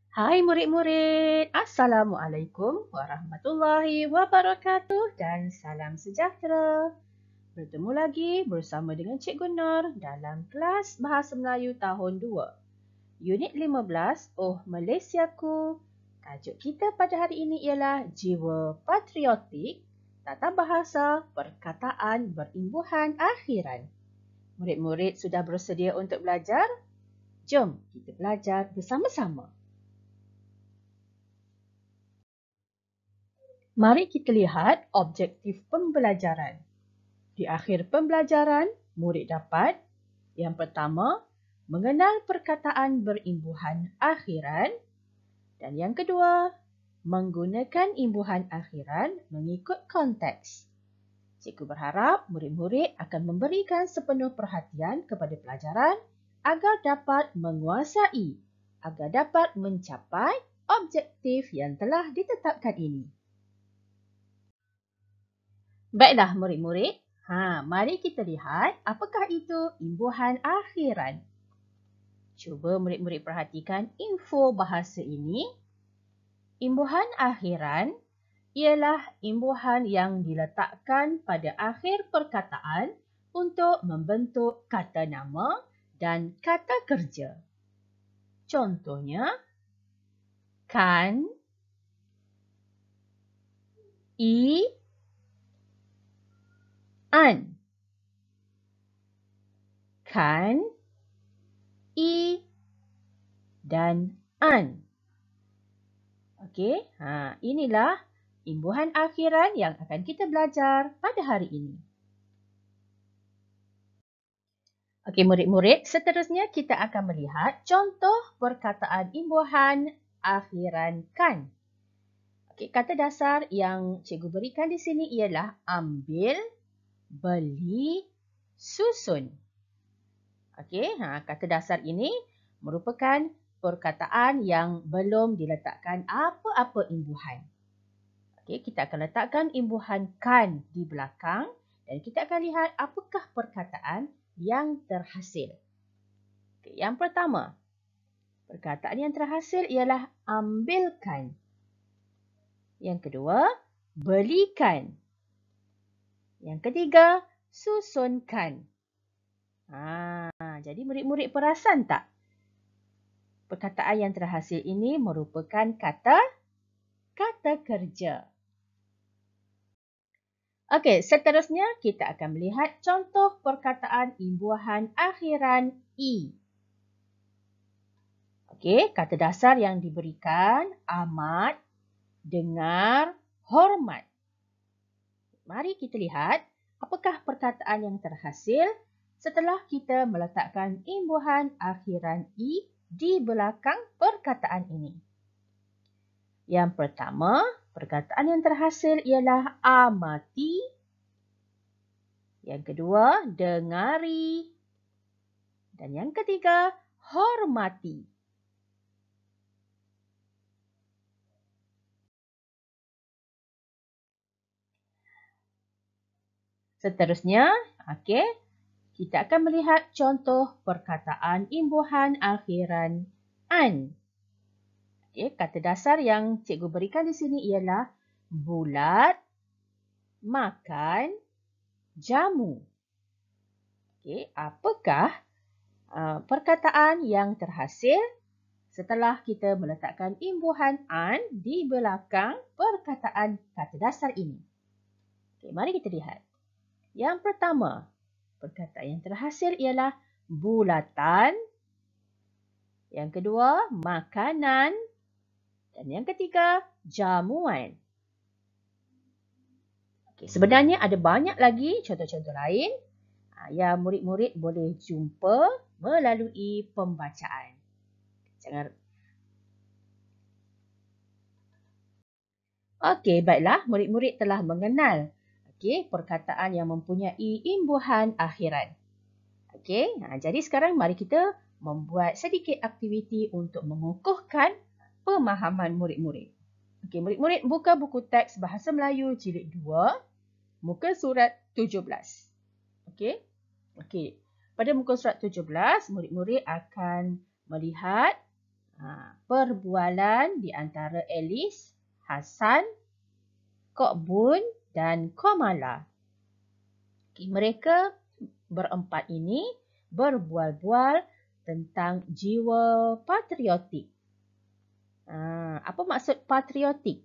Hai murid-murid, Assalamualaikum warahmatullahi wabarakatuh dan salam sejahtera. Bertemu lagi bersama dengan Cikgu Nur dalam kelas Bahasa Melayu tahun 2. Unit 15, Oh Malaysiaku. Tajuk kita pada hari ini ialah Jiwa Patriotik, Tata Bahasa Perkataan Berimbuhan Akhiran. Murid-murid sudah bersedia untuk belajar? Jom kita belajar bersama-sama. Mari kita lihat objektif pembelajaran. Di akhir pembelajaran, murid dapat yang pertama, mengenal perkataan berimbuhan akhiran dan yang kedua, menggunakan imbuhan akhiran mengikut konteks. Cikgu berharap murid-murid akan memberikan sepenuh perhatian kepada pelajaran agar dapat menguasai, agar dapat mencapai objektif yang telah ditetapkan ini. Baiklah murid-murid, mari kita lihat apakah itu imbuhan akhiran. Cuba murid-murid perhatikan info bahasa ini. Imbuhan akhiran ialah imbuhan yang diletakkan pada akhir perkataan untuk membentuk kata nama dan kata kerja. Contohnya, kan, an. Kan, dan an. Okey, inilah imbuhan akhiran yang akan kita belajar pada hari ini. Okey, murid-murid, seterusnya kita akan melihat contoh perkataan imbuhan akhiran kan. Okey, kata dasar yang cikgu berikan di sini ialah ambil, beli, susun. Okey, kata dasar ini merupakan perkataan yang belum diletakkan apa-apa imbuhan. Okey, kita akan letakkan imbuhan kan di belakang dan kita akan lihat apakah perkataan yang terhasil. Okey, yang pertama, perkataan yang terhasil ialah ambilkan. Yang kedua, belikan. Yang ketiga, susunkan. Jadi murid-murid perasan tak? Perkataan yang terhasil ini merupakan kata kerja. Okey, seterusnya kita akan melihat contoh perkataan imbuhan akhiran i. Okey, kata dasar yang diberikan amat, dengar, hormat. Mari kita lihat apakah perkataan yang terhasil setelah kita meletakkan imbuhan akhiran i di belakang perkataan ini. Yang pertama, perkataan yang terhasil ialah amati. Yang kedua, dengari. Dan yang ketiga, hormati. Seterusnya, kita akan melihat contoh perkataan imbuhan akhiran an. Kata dasar yang cikgu berikan di sini ialah bulat, makan, jamu. Apakah perkataan yang terhasil setelah kita meletakkan imbuhan an di belakang perkataan kata dasar ini? Mari kita lihat. Yang pertama, perkataan yang terhasil ialah bulatan. Yang kedua, makanan. Dan yang ketiga, jamuan. Sebenarnya ada banyak lagi contoh-contoh lain yang murid-murid boleh jumpa melalui pembacaan. Okey, baiklah. Murid-murid telah mengenal perkataan yang mempunyai imbuhan akhiran. Jadi sekarang mari kita membuat sedikit aktiviti untuk mengukuhkan pemahaman murid-murid. Murid-murid buka buku teks Bahasa Melayu jilid 2, muka surat 17. Pada muka surat 17, murid-murid akan melihat Perbualan di antara Alice, Hasan, Kok Bun dan Komala. Mereka berempat ini berbual-bual tentang jiwa patriotik. Apa maksud patriotik?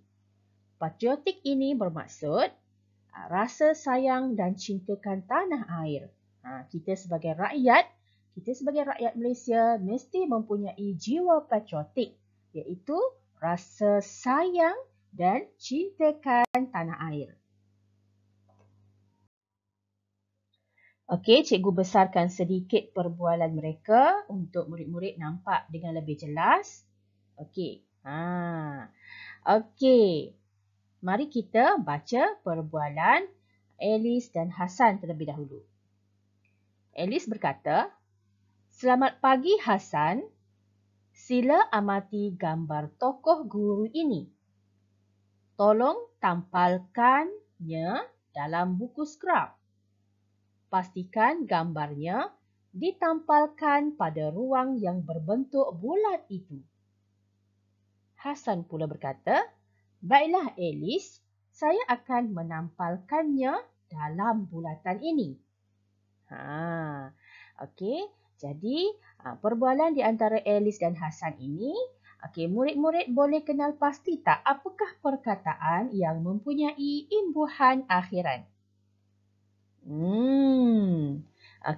Patriotik ini bermaksud rasa sayang dan cintakan tanah air. Kita sebagai rakyat Malaysia mesti mempunyai jiwa patriotik, iaitu rasa sayang dan cintakan tanah air. Okey, cikgu besarkan sedikit perbualan mereka untuk murid-murid nampak dengan lebih jelas. Okey. Okey. Mari kita baca perbualan Alice dan Hasan terlebih dahulu. Alice berkata, "Selamat pagi Hasan. Sila amati gambar tokoh guru ini. Tolong tampalkannya dalam buku skrap. Pastikan gambarnya ditampalkan pada ruang yang berbentuk bulat itu." Hasan pula berkata, "Baiklah Alice, saya akan menampalkannya dalam bulatan ini." Okey, jadi perbualan di antara Alice dan Hasan ini, murid-murid boleh kenal pasti tak apakah perkataan yang mempunyai imbuhan akhiran?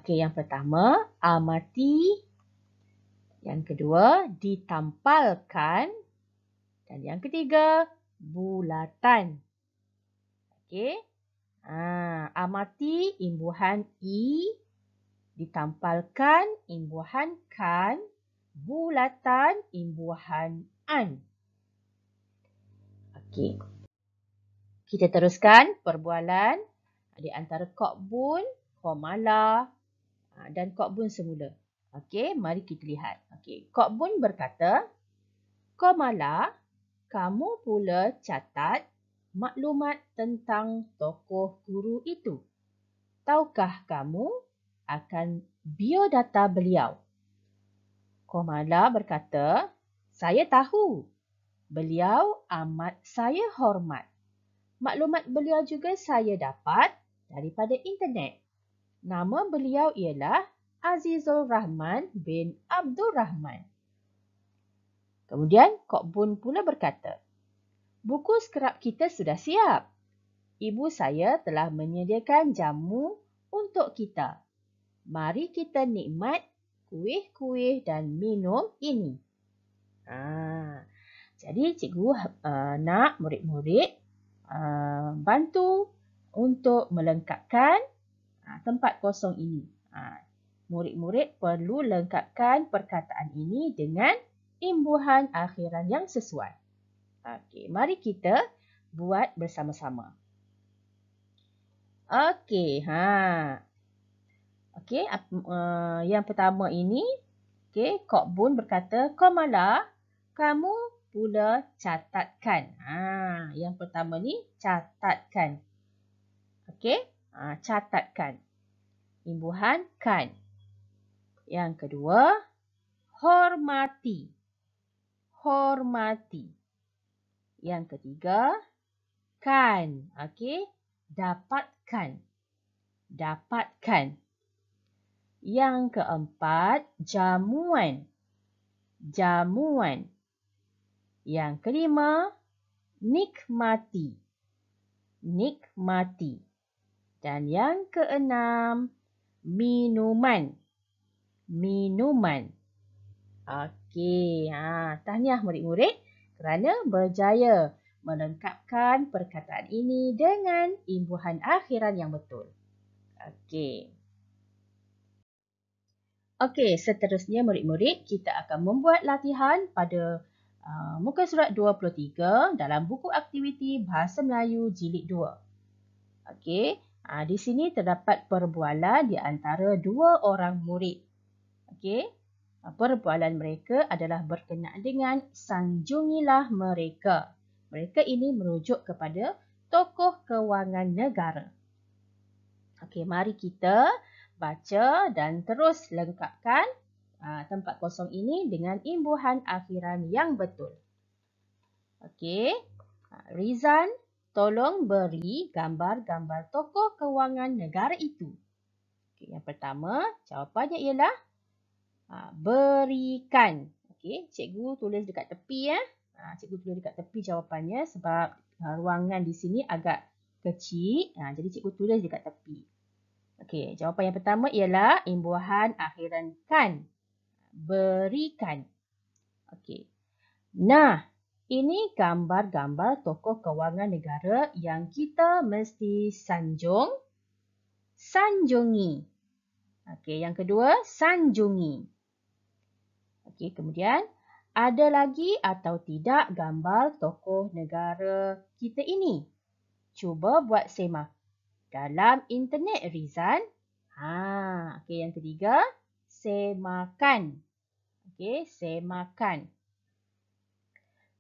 Yang pertama, amati. Yang kedua, ditampalkan. Dan yang ketiga, bulatan. Amati imbuhan i, ditampalkan imbuhan kan, bulatan imbuhan an. Kita teruskan perbualan di antara Kok Bun, Komala dan Kok Bun semula. Mari kita lihat. Kok Bun berkata, "Komala, kamu pula catat maklumat tentang tokoh guru itu. Tahukah kamu akan biodata beliau?" Komala berkata, "Saya tahu. Beliau amat saya hormat. Maklumat beliau juga saya dapat daripada internet. Nama beliau ialah Azizul Rahman bin Abdul Rahman." Kemudian Kok Bun pula berkata, "Buku skrap kita sudah siap. Ibu saya telah menyediakan jamu untuk kita. Mari kita nikmat kuih-kuih dan minum ini." Jadi cikgu nak murid-murid bantu untuk melengkapkan tempat kosong ini. Murid-murid perlu lengkapkan perkataan ini dengan imbuhan akhiran yang sesuai. Mari kita buat bersama-sama. Yang pertama ini, Kok Bun berkata, "Komala, kamu pula catatkan." Yang pertama ni catatkan. Catatkan. Imbuhan kan. Yang kedua, hormati. Hormati. Yang ketiga, kan. Dapatkan. Dapatkan. Yang keempat, jamuan. Jamuan. Yang kelima, nikmati. Nikmati. Dan yang keenam, minuman. Minuman. Tahniah murid-murid kerana berjaya melengkapkan perkataan ini dengan imbuhan akhiran yang betul. Seterusnya murid-murid, kita akan membuat latihan pada muka surat 23 dalam buku aktiviti Bahasa Melayu Jilid 2. Di sini terdapat perbualan di antara dua orang murid. Perbualan mereka adalah berkenaan dengan sanjungilah mereka. Mereka ini merujuk kepada tokoh kewangan negara. Mari kita baca dan terus lengkapkan tempat kosong ini dengan imbuhan akhiran yang betul. Okey. Rizan, tolong beri gambar-gambar tokoh kewangan negara itu. Okey, yang pertama, jawapannya ialah berikan. Okey, cikgu tulis dekat tepi ya. Cikgu tulis dekat tepi jawapannya sebab ruangan di sini agak kecil. Jadi cikgu tulis dekat tepi. Okey, jawapan yang pertama ialah imbuhan akhiran kan. Berikan. Okey. Nah, ini gambar-gambar tokoh kewangan negara yang kita mesti sanjung. Sanjungi. Okey, yang kedua, sanjungi. Okey, kemudian ada lagi atau tidak gambar tokoh negara kita ini? Cuba buat semak dalam internet, Rizan. Okey, yang ketiga, semakan. Okey, semakan.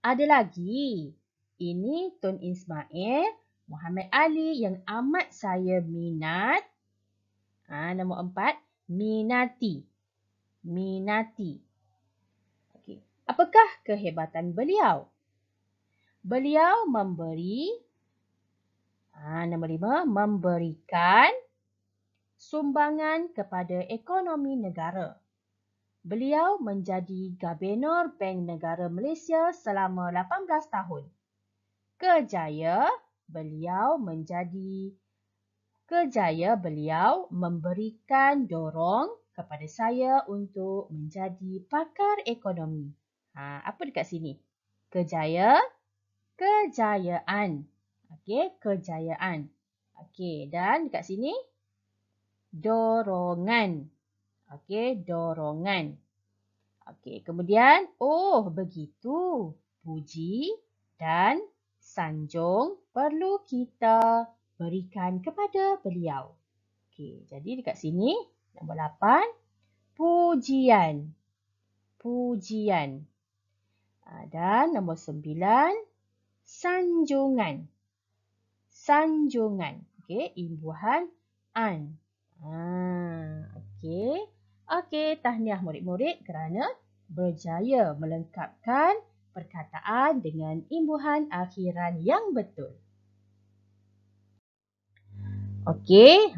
Ada lagi. Ini Tun Ismail Muhammad Ali yang amat saya minat. Nombor 4, minati. Minati. Okey. Apakah kehebatan beliau? Beliau memberi. Nombor 5, memberikan sumbangan kepada ekonomi negara. Beliau menjadi Gubernur Bank Negara Malaysia selama 18 tahun. Kejaya beliau memberikan dorong kepada saya untuk menjadi pakar ekonomi. Apa dekat sini? Kejaya, kejayaan. Okey, kejayaan. Okey, dan dekat sini dorongan. Okey, dorongan. Okey, kemudian, begitu. Puji dan sanjung perlu kita berikan kepada beliau. Okey, jadi dekat sini, nombor 8, pujian. Pujian. Dan nombor 9, sanjungan. Sanjungan. Okey, imbuhan an. Okey. Okey, tahniah murid-murid kerana berjaya melengkapkan perkataan dengan imbuhan akhiran yang betul. Okey,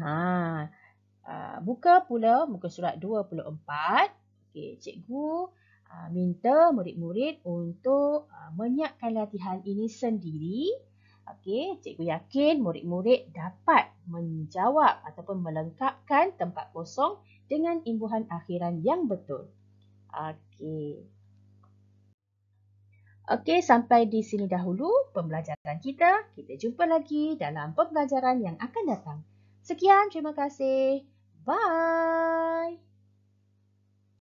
buka pula muka surat 24. Okey, cikgu minta murid-murid untuk menyiapkan latihan ini sendiri. Okey, cikgu yakin murid-murid dapat menjawab ataupun melengkapkan tempat kosong dengan imbuhan akhiran yang betul. Okey. Okey, sampai di sini dahulu pembelajaran kita. Kita jumpa lagi dalam pembelajaran yang akan datang. Sekian, terima kasih. Bye.